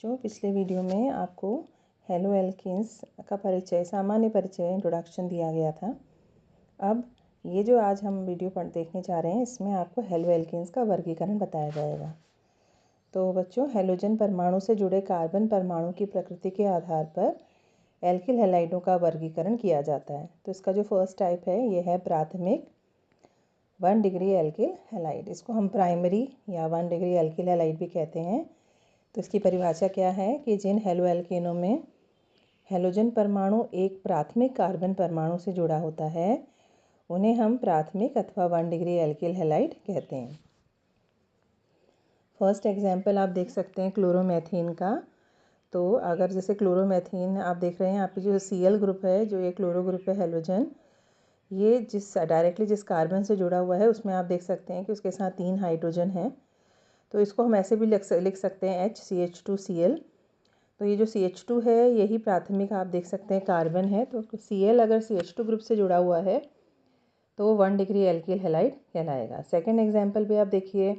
बच्चों, पिछले वीडियो में आपको हेलो एल्केन्स का परिचय, सामान्य परिचय, इंट्रोडक्शन दिया गया था। अब ये जो आज हम वीडियो देखने जा रहे हैं, इसमें आपको हेलो एल्केन्स का वर्गीकरण बताया जाएगा। तो बच्चों, हेलोजन परमाणु से जुड़े कार्बन परमाणु की प्रकृति के आधार पर एल्किल हैलाइडों का वर्गीकरण किया जाता है। तो इसका जो फर्स्ट टाइप है, ये है प्राथमिक 1 डिग्री एल्किल हैलाइड। इसको हम प्राइमरी या 1 डिग्री एल्किल हैलाइड भी कहते हैं। तो इसकी परिभाषा क्या है कि जिन हेलो एल्केनों में हेलोजन परमाणु एक प्राथमिक कार्बन परमाणु से जुड़ा होता है, उन्हें हम प्राथमिक अथवा 1 डिग्री एल्किल हैलाइड कहते हैं। फर्स्ट एग्जाम्पल आप देख सकते हैं क्लोरोमेथीन का। तो अगर जैसे क्लोरोमेथीन आप देख रहे हैं, आपकी जो Cl ग्रुप है, जो ये क्लोरो ग्रुप है हेलोजन, ये डायरेक्टली जिस कार्बन से जुड़ा हुआ है, उसमें आप देख सकते हैं कि उसके साथ 3 हाइड्रोजन है। तो इसको हम ऐसे भी लिख सकते हैं HCH2Cl। तो ये जो CH2 है, यही प्राथमिक आप देख सकते हैं कार्बन है। तो Cl अगर CH2 ग्रुप से जुड़ा हुआ है तो 1 डिग्री एल्किल हैलाइड कहलाएगा। सेकंड एग्जांपल भी आप देखिए।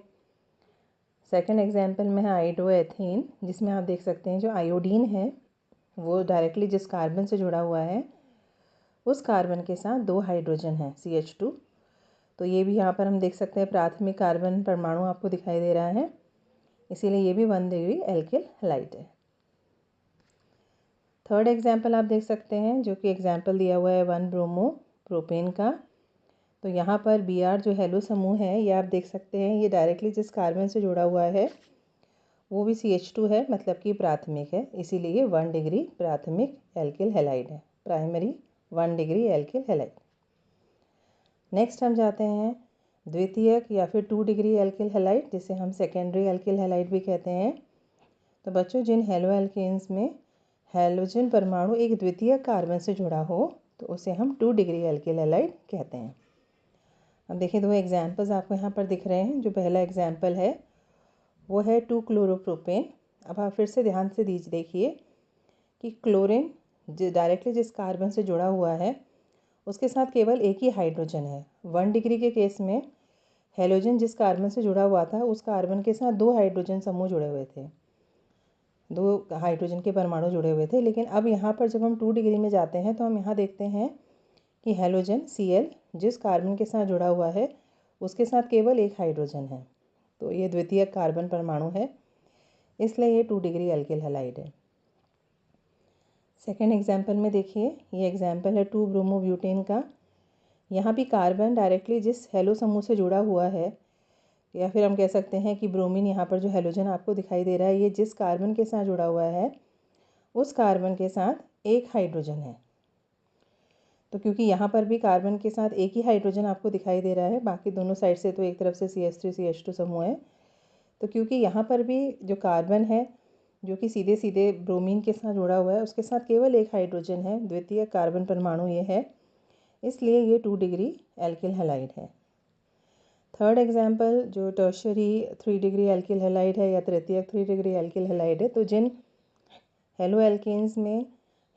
सेकंड एग्जांपल में है आयोडोएथेन, जिसमें आप देख सकते हैं जो आयोडीन है वो डायरेक्टली जिस कार्बन से जुड़ा हुआ है, उस कार्बन के साथ 2 हाइड्रोजन है CH2। तो ये भी यहाँ पर हम देख सकते हैं प्राथमिक कार्बन परमाणु आपको दिखाई दे रहा है, इसीलिए ये भी 1 डिग्री एल्किल हैलाइड है। थर्ड एग्जाम्पल आप देख सकते हैं, जो कि एग्जाम्पल दिया हुआ है 1 ब्रोमो प्रोपेन का। तो यहाँ पर Br जो हेलो समूह है, ये आप देख सकते हैं, ये डायरेक्टली जिस कार्बन से जुड़ा हुआ है वो भी CH2 है, मतलब कि प्राथमिक है, इसीलिए 1 डिग्री प्राथमिक एल्किल हैलाइड है, primary 1 degree alkyl halide. Next हम जाते हैं द्वितीयक या फिर 2 डिग्री एल्किल हैलाइड, जिसे हम सेकेंडरी एल्किल हैलाइड भी कहते हैं। तो बच्चों, जिन हेलो एल्केन्स में हेलोजन परमाणु एक द्वितीय कार्बन से जुड़ा हो, तो उसे हम 2 डिग्री एल्किल हैलाइड कहते हैं। अब देखिए, 2 एग्जाम्पल्स आपको यहाँ पर दिख रहे हैं। जो पहला एग्जाम्पल है वो है 2 क्लोरोप्रोपेन। अब आप फिर से ध्यान से देखिए कि क्लोरीन डायरेक्टली जिस कार्बन से जुड़ा हुआ है, उसके साथ केवल एक ही हाइड्रोजन है। 1 डिग्री के केस में हेलोजन जिस कार्बन से जुड़ा हुआ था, उस कार्बन के साथ 2 हाइड्रोजन समूह जुड़े हुए थे, 2 हाइड्रोजन के परमाणु जुड़े हुए थे। लेकिन अब यहाँ पर जब हम 2 डिग्री में जाते हैं, तो हम यहाँ देखते हैं कि हेलोजन Cl जिस कार्बन के साथ जुड़ा हुआ है, उसके साथ केवल एक हाइड्रोजन है। तो ये द्वितीय कार्बन परमाणु है, इसलिए ये 2 डिग्री एल्किल हैलाइड है। सेकेंड एग्जाम्पल में देखिए, ये एग्जाम्पल है 2 ब्रोमोब्यूटेन का। यहाँ भी कार्बन डायरेक्टली जिस हेलो समूह से जुड़ा हुआ है, या फिर हम कह सकते हैं कि ब्रोमीन, यहाँ पर जो हेलोजन आपको दिखाई दे रहा है, ये जिस कार्बन के साथ जुड़ा हुआ है, उस कार्बन के साथ एक हाइड्रोजन है। तो क्योंकि यहाँ पर भी कार्बन के साथ एक ही हाइड्रोजन आपको दिखाई दे रहा है, बाकी दोनों साइड से तो एक तरफ से CH3 CH2 समूह है, तो क्योंकि यहाँ पर भी जो कार्बन है जो कि सीधे सीधे ब्रोमीन के साथ जुड़ा हुआ है, उसके साथ केवल एक हाइड्रोजन है, द्वितीय कार्बन परमाणु ये है, इसलिए ये 2 डिग्री एल्किल हैलाइड है। थर्ड एग्जाम्पल जो टर्शरी 3 डिग्री एल्किल हैलाइड है या तृतीयक 3 डिग्री एल्किल हैलाइड है। तो जिन हेलो एल्केन्स में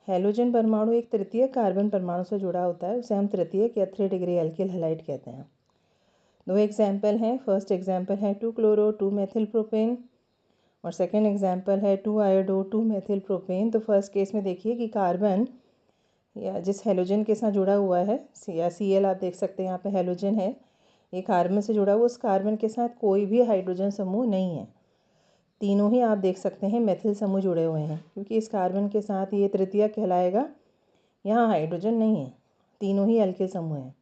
हेलोजन परमाणु एक तृतीय कार्बन परमाणु से जुड़ा होता है, उसे हम तृतीयक या 3 डिग्री एल्किल हैलाइड कहते हैं। 2 एग्जाम्पल हैं। फर्स्ट एग्जाम्पल है 2 क्लोरो 2 मेथिल प्रोपेन और सेकेंड एग्जाम्पल है 2 आयोडो 2 मेथिल प्रोपेन। तो फर्स्ट केस में देखिए कि कार्बन या जिस हेलोजन के साथ जुड़ा हुआ है, या Cl आप देख सकते हैं यहाँ पे हेलोजन है, ये कार्बन से जुड़ा हुआ, उस कार्बन के साथ कोई भी हाइड्रोजन समूह नहीं है। तीनों ही आप देख सकते हैं मेथिल समूह जुड़े हुए हैं, क्योंकि इस कार्बन के साथ ये तृतीयक कहलाएगा, यहाँ हाइड्रोजन नहीं है, तीनों ही एल्किल समूह हैं।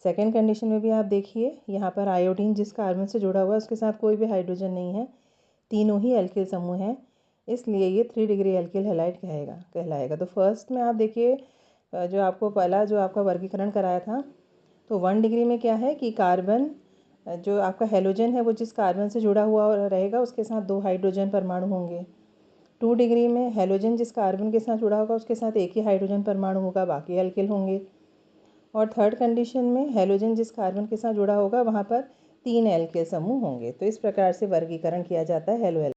सेकेंड कंडीशन में भी आप देखिए, यहाँ पर आयोडीन जिस कार्बन से जुड़ा हुआ है, उसके साथ कोई भी हाइड्रोजन नहीं है, तीनों ही एल्किल समूह हैं, इसलिए ये 3 डिग्री एल्किल हैलाइड कहलाएगा। तो फर्स्ट में आप देखिए, जो आपको पहला जो आपका वर्गीकरण कराया था, तो 1 डिग्री में क्या है कि कार्बन जो आपका हेलोजन है वो जिस कार्बन से जुड़ा हुआ रहेगा, उसके साथ 2 हाइड्रोजन परमाणु होंगे। 2 डिग्री में हेलोजन जिस कार्बन के साथ जुड़ा होगा, उसके साथ एक ही हाइड्रोजन परमाणु होगा, बाकी एल्किल होंगे। और थर्ड कंडीशन में हेलोजन जिस कार्बन के साथ जुड़ा होगा, वहाँ पर 3 एल्किल समूह होंगे। तो इस प्रकार से वर्गीकरण किया जाता है हेलो